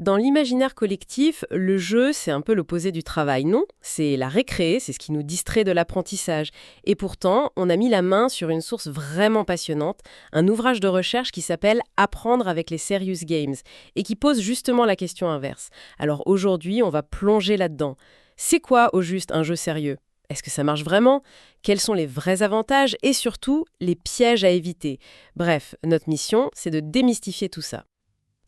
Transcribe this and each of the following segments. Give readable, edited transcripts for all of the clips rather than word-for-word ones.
Dans l'imaginaire collectif, le jeu, c'est un peu l'opposé du travail, non? C'est la récré, c'est ce qui nous distrait de l'apprentissage. Et pourtant, on a mis la main sur une source vraiment passionnante, un ouvrage de recherche qui s'appelle Apprendre avec les Serious Games, et qui pose justement la question inverse. Alors aujourd'hui, on va plonger là-dedans. C'est quoi, au juste, un jeu sérieux? Est-ce que ça marche vraiment? Quels sont les vrais avantages et surtout les pièges à éviter? Bref, notre mission, c'est de démystifier tout ça.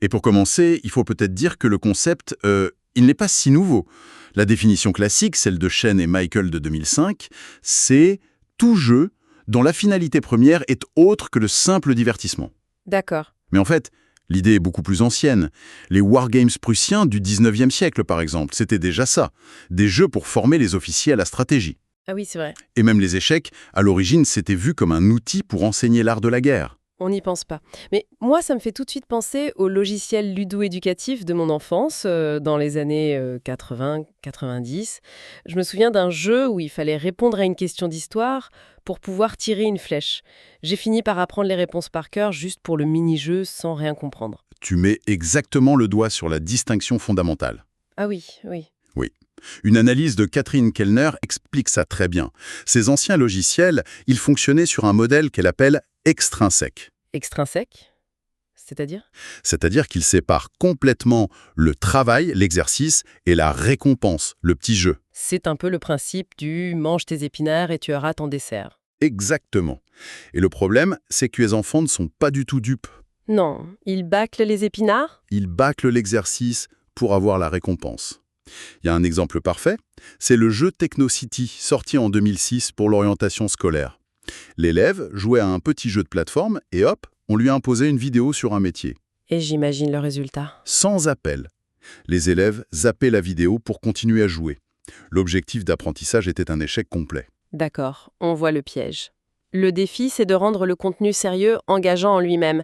Et pour commencer, il faut peut-être dire que le concept, il n'est pas si nouveau. La définition classique, celle de Shen et Michael de 2005, c'est tout jeu dont la finalité première est autre que le simple divertissement. D'accord. Mais en fait, l'idée est beaucoup plus ancienne. Les wargames prussiens du 19e siècle, par exemple, c'était déjà ça. Des jeux pour former les officiers à la stratégie. Ah oui, c'est vrai. Et même les échecs, à l'origine, c'était vu comme un outil pour enseigner l'art de la guerre. On n'y pense pas. Mais moi, ça me fait tout de suite penser au logiciel ludo-éducatif de mon enfance, dans les années 80-90. Je me souviens d'un jeu où il fallait répondre à une question d'histoire pour pouvoir tirer une flèche. J'ai fini par apprendre les réponses par cœur juste pour le mini-jeu sans rien comprendre. Tu mets exactement le doigt sur la distinction fondamentale. Ah oui, oui. Oui. Une analyse de Catherine Kellner explique ça très bien. Ces anciens logiciels, ils fonctionnaient sur un modèle qu'elle appelle extrinsèque. Extrinsèque? C'est-à-dire? C'est-à-dire qu'ils séparent complètement le travail, l'exercice, et la récompense, le petit jeu. C'est un peu le principe du mange tes épinards et tu auras ton dessert. Exactement. Et le problème, c'est que les enfants ne sont pas du tout dupes. Non, ils bâclent les épinards? Ils bâclent l'exercice pour avoir la récompense. Il y a un exemple parfait, c'est le jeu Technocity, sorti en 2006 pour l'orientation scolaire. L'élève jouait à un petit jeu de plateforme et hop, on lui imposait une vidéo sur un métier. Et j'imagine le résultat. Sans appel. Les élèves zappaient la vidéo pour continuer à jouer. L'objectif d'apprentissage était un échec complet. D'accord, on voit le piège. Le défi, c'est de rendre le contenu sérieux, engageant en lui-même.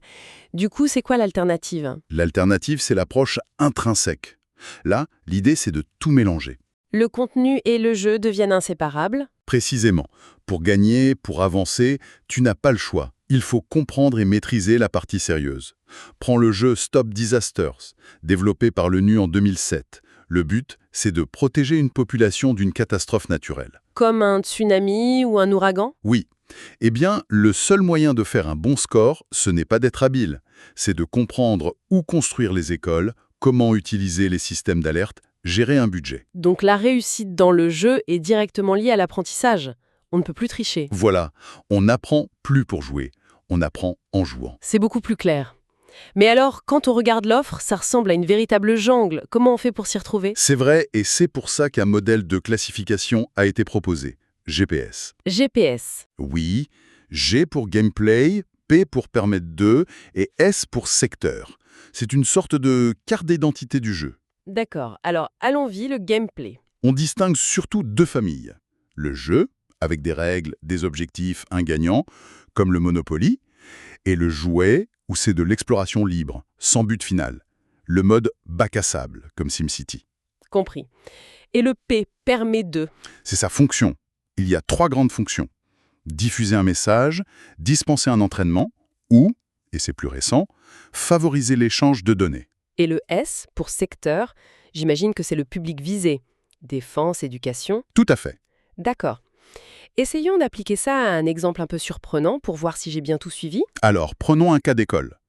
Du coup, c'est quoi l'alternative? L'alternative, c'est l'approche intrinsèque. Là, l'idée, c'est de tout mélanger. Le contenu et le jeu deviennent inséparables? Précisément. Pour gagner, pour avancer, tu n'as pas le choix. Il faut comprendre et maîtriser la partie sérieuse. Prends le jeu Stop Disasters, développé par l'ONU en 2007. Le but, c'est de protéger une population d'une catastrophe naturelle. Comme un tsunami ou un ouragan? Oui. Eh bien, le seul moyen de faire un bon score, ce n'est pas d'être habile. C'est de comprendre où construire les écoles, comment utiliser les systèmes d'alerte, gérer un budget. Donc la réussite dans le jeu est directement liée à l'apprentissage. On ne peut plus tricher. Voilà, on n'apprend plus pour jouer, on apprend en jouant. C'est beaucoup plus clair. Mais alors, quand on regarde l'offre, ça ressemble à une véritable jungle. Comment on fait pour s'y retrouver? C'est vrai, et c'est pour ça qu'un modèle de classification a été proposé, GPS. GPS. Oui, G pour gameplay, P pour permettre de, et S pour secteur. C'est une sorte de carte d'identité du jeu. D'accord, alors allons-y, le gameplay. On distingue surtout deux familles. Le jeu, avec des règles, des objectifs, un gagnant, comme le Monopoly, et le jouet, où c'est de l'exploration libre, sans but final. Le mode bac à sable, comme SimCity. Compris. Et le P permet de. C'est sa fonction. Il y a trois grandes fonctions. Diffuser un message, dispenser un entraînement, ou, et c'est plus récent, favoriser l'échange de données. Et le S pour secteur, j'imagine que c'est le public visé. Défense, éducation. Tout à fait. D'accord. Essayons d'appliquer ça à un exemple un peu surprenant pour voir si j'ai bien tout suivi. Alors, prenons un cas d'école.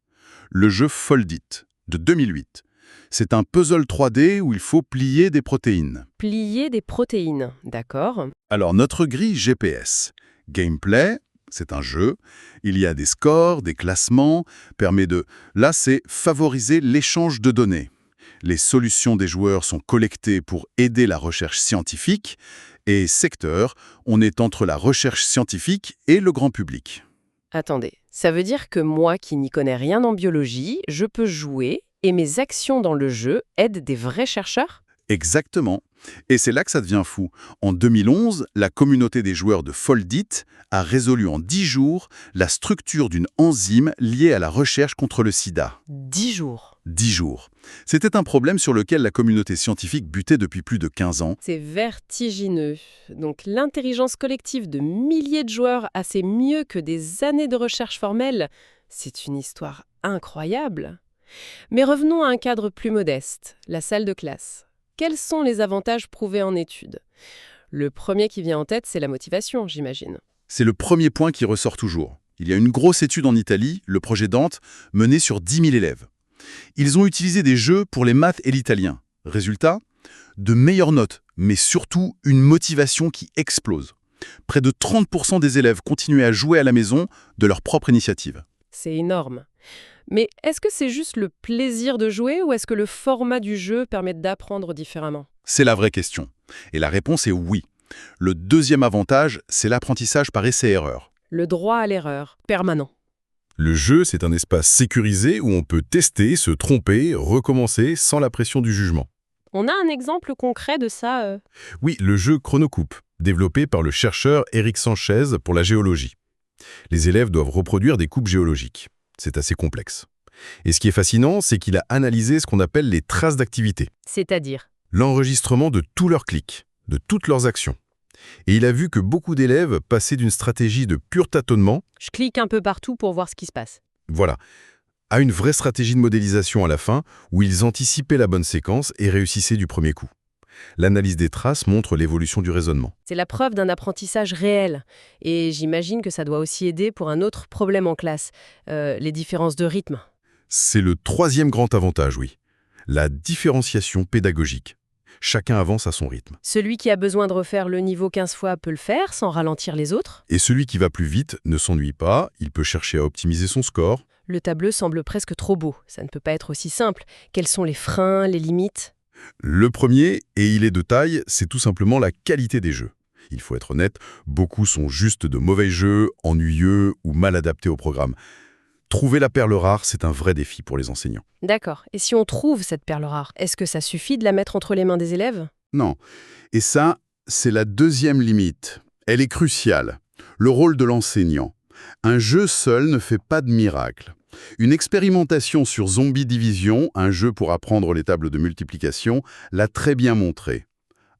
Le jeu Foldit, de 2008. C'est un puzzle 3D où il faut plier des protéines. Plier des protéines, d'accord. Alors, notre grille GPS. Gameplay, c'est un jeu. Il y a des scores, des classements, permet de... Là, c'est favoriser l'échange de données. Les solutions des joueurs sont collectées pour aider la recherche scientifique. Et secteur, on est entre la recherche scientifique et le grand public. Attendez, ça veut dire que moi qui n'y connais rien en biologie, je peux jouer et mes actions dans le jeu aident des vrais chercheurs? Exactement. Et c'est là que ça devient fou. En 2011, la communauté des joueurs de Foldit a résolu en 10 jours la structure d'une enzyme liée à la recherche contre le sida. 10 jours. 10 jours. C'était un problème sur lequel la communauté scientifique butait depuis plus de 15 ans. C'est vertigineux. Donc l'intelligence collective de milliers de joueurs, assez mieux que des années de recherche formelle, c'est une histoire incroyable. Mais revenons à un cadre plus modeste, la salle de classe. Quels sont les avantages prouvés en études? Le premier qui vient en tête, c'est la motivation, j'imagine. C'est le premier point qui ressort toujours. Il y a une grosse étude en Italie, le projet Dante, mené sur 10 000 élèves. Ils ont utilisé des jeux pour les maths et l'italien. Résultat, de meilleures notes, mais surtout une motivation qui explose. Près de 30% des élèves continuaient à jouer à la maison de leur propre initiative. C'est énorme. Mais est-ce que c'est juste le plaisir de jouer ou est-ce que le format du jeu permet d'apprendre différemment? C'est la vraie question. Et la réponse est oui. Le deuxième avantage, c'est l'apprentissage par essai-erreur. Le droit à l'erreur, permanent. Le jeu, c'est un espace sécurisé où on peut tester, se tromper, recommencer sans la pression du jugement. On a un exemple concret de ça Oui, le jeu Chronocoupe, développé par le chercheur Éric Sanchez pour la géologie. Les élèves doivent reproduire des coupes géologiques. C'est assez complexe. Et ce qui est fascinant, c'est qu'il a analysé ce qu'on appelle les traces d'activité. C'est-à-dire? L'enregistrement de tous leurs clics, de toutes leurs actions. Et il a vu que beaucoup d'élèves passaient d'une stratégie de pur tâtonnement, Je clique un peu partout pour voir ce qui se passe. voilà, à une vraie stratégie de modélisation à la fin, où ils anticipaient la bonne séquence et réussissaient du premier coup. L'analyse des traces montre l'évolution du raisonnement. C'est la preuve d'un apprentissage réel. Et j'imagine que ça doit aussi aider pour un autre problème en classe, les différences de rythme. C'est le troisième grand avantage, oui. La différenciation pédagogique. Chacun avance à son rythme. Celui qui a besoin de refaire le niveau 15 fois peut le faire sans ralentir les autres. Et celui qui va plus vite ne s'ennuie pas, il peut chercher à optimiser son score. Le tableau semble presque trop beau. Ça ne peut pas être aussi simple. Quels sont les freins, les limites? Le premier, et il est de taille, c'est tout simplement la qualité des jeux. Il faut être honnête, beaucoup sont juste de mauvais jeux, ennuyeux ou mal adaptés au programme. Trouver la perle rare, c'est un vrai défi pour les enseignants. D'accord. Et si on trouve cette perle rare, est-ce que ça suffit de la mettre entre les mains des élèves? Non. Et ça, c'est la deuxième limite. Elle est cruciale. Le rôle de l'enseignant. Un jeu seul ne fait pas de miracle. Une expérimentation sur Zombie Division, un jeu pour apprendre les tables de multiplication, l'a très bien montré.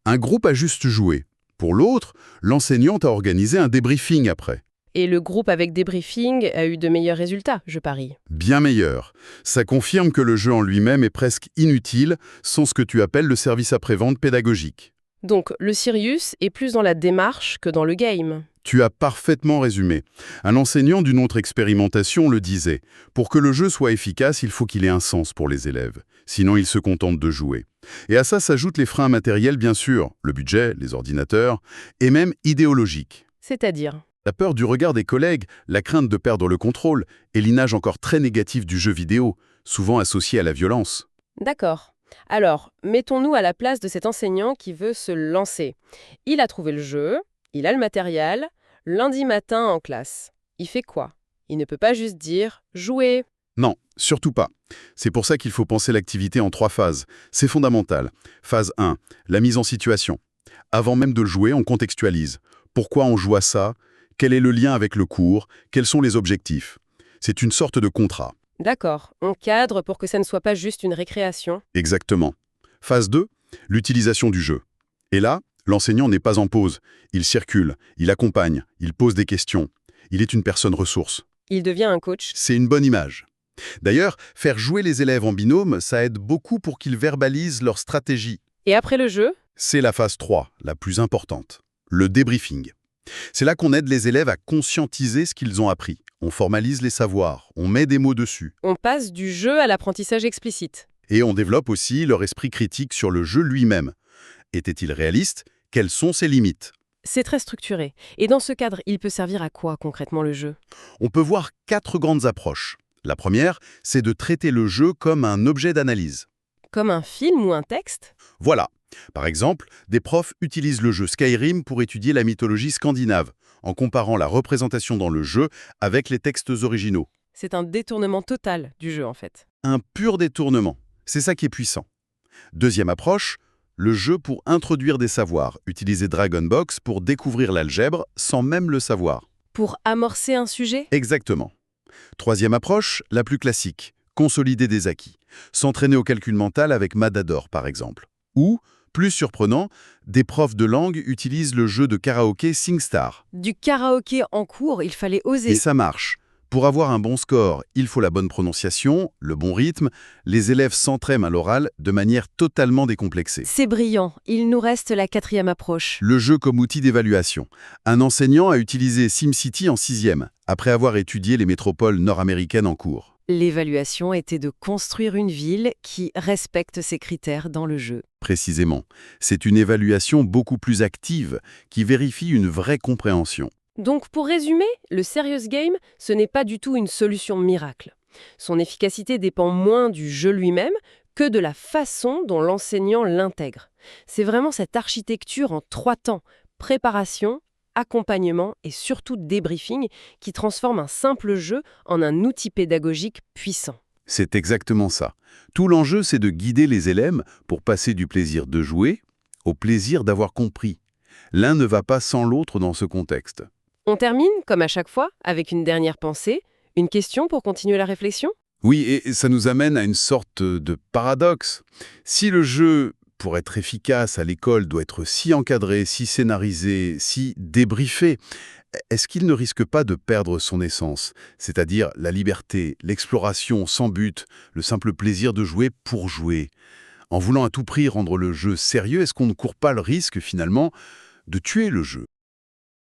Un groupe a juste joué. Pour l'autre, l'enseignante a organisé un débriefing après. Et le groupe avec débriefing a eu de meilleurs résultats, je parie. Bien meilleur. Ça confirme que le jeu en lui-même est presque inutile sans ce que tu appelles le service après-vente pédagogique. Donc, le Sirius est plus dans la démarche que dans le game. Tu as parfaitement résumé. Un enseignant d'une autre expérimentation le disait. Pour que le jeu soit efficace, il faut qu'il ait un sens pour les élèves. Sinon, ils se contentent de jouer. Et à ça s'ajoutent les freins matériels, bien sûr, le budget, les ordinateurs, et même idéologiques. C'est-à-dire? La peur du regard des collègues, la crainte de perdre le contrôle, et l'image encore très négative du jeu vidéo, souvent associé à la violence. D'accord. Alors, mettons-nous à la place de cet enseignant qui veut se lancer. Il a trouvé le jeu, il a le matériel, lundi matin en classe. Il fait quoi? Il ne peut pas juste dire « jouer ». Non, surtout pas. C'est pour ça qu'il faut penser l'activité en 3 phases. C'est fondamental. Phase 1, la mise en situation. Avant même de le jouer, on contextualise. Pourquoi on joue à ça? Quel est le lien avec le cours? Quels sont les objectifs? C'est une sorte de contrat. D'accord, on cadre pour que ça ne soit pas juste une récréation. Exactement. Phase 2, l'utilisation du jeu. Et là, l'enseignant n'est pas en pause. Il circule, il accompagne, il pose des questions. Il est une personne ressource. Il devient un coach. C'est une bonne image. D'ailleurs, faire jouer les élèves en binôme, ça aide beaucoup pour qu'ils verbalisent leur stratégie. Et après le jeu? C'est la phase 3, la plus importante. Le débriefing. C'est là qu'on aide les élèves à conscientiser ce qu'ils ont appris. On formalise les savoirs, on met des mots dessus. On passe du jeu à l'apprentissage explicite. Et on développe aussi leur esprit critique sur le jeu lui-même. Était-il réaliste? Quelles sont ses limites? C'est très structuré. Et dans ce cadre, il peut servir à quoi concrètement le jeu? On peut voir 4 grandes approches. La première, c'est de traiter le jeu comme un objet d'analyse. Comme un film ou un texte? Voilà. Par exemple, des profs utilisent le jeu Skyrim pour étudier la mythologie scandinave, en comparant la représentation dans le jeu avec les textes originaux. C'est un détournement total du jeu en fait. Un pur détournement. C'est ça qui est puissant. Deuxième approche, le jeu pour introduire des savoirs. Utiliser Dragonbox pour découvrir l'algèbre sans même le savoir. Pour amorcer un sujet? Exactement. Troisième approche, la plus classique. Consolider des acquis. S'entraîner au calcul mental avec Matador, par exemple. Ou, plus surprenant, des profs de langue utilisent le jeu de karaoké SingStar. Du karaoké en cours, il fallait oser. Et ça marche. Pour avoir un bon score, il faut la bonne prononciation, le bon rythme. Les élèves s'entraînent à l'oral de manière totalement décomplexée. C'est brillant. Il nous reste la 4e approche. Le jeu comme outil d'évaluation. Un enseignant a utilisé SimCity en 6e, après avoir étudié les métropoles nord-américaines en cours. L'évaluation était de construire une ville qui respecte ces critères dans le jeu. Précisément, c'est une évaluation beaucoup plus active qui vérifie une vraie compréhension. Donc pour résumer, le Serious Game, ce n'est pas du tout une solution miracle. Son efficacité dépend moins du jeu lui-même que de la façon dont l'enseignant l'intègre. C'est vraiment cette architecture en 3 temps, préparation, accompagnement et surtout débriefing, qui transforme un simple jeu en un outil pédagogique puissant. C'est exactement ça. Tout l'enjeu, c'est de guider les élèves pour passer du plaisir de jouer au plaisir d'avoir compris. L'un ne va pas sans l'autre dans ce contexte. On termine, comme à chaque fois, avec une dernière pensée, une question pour continuer la réflexion. Oui, et ça nous amène à une sorte de paradoxe. Si le jeu, pour être efficace à l'école, doit être si encadré, si scénarisé, si débriefé, est-ce qu'il ne risque pas de perdre son essence, c'est-à-dire la liberté, l'exploration sans but, le simple plaisir de jouer pour jouer? En voulant à tout prix rendre le jeu sérieux, est-ce qu'on ne court pas le risque, finalement, de tuer le jeu?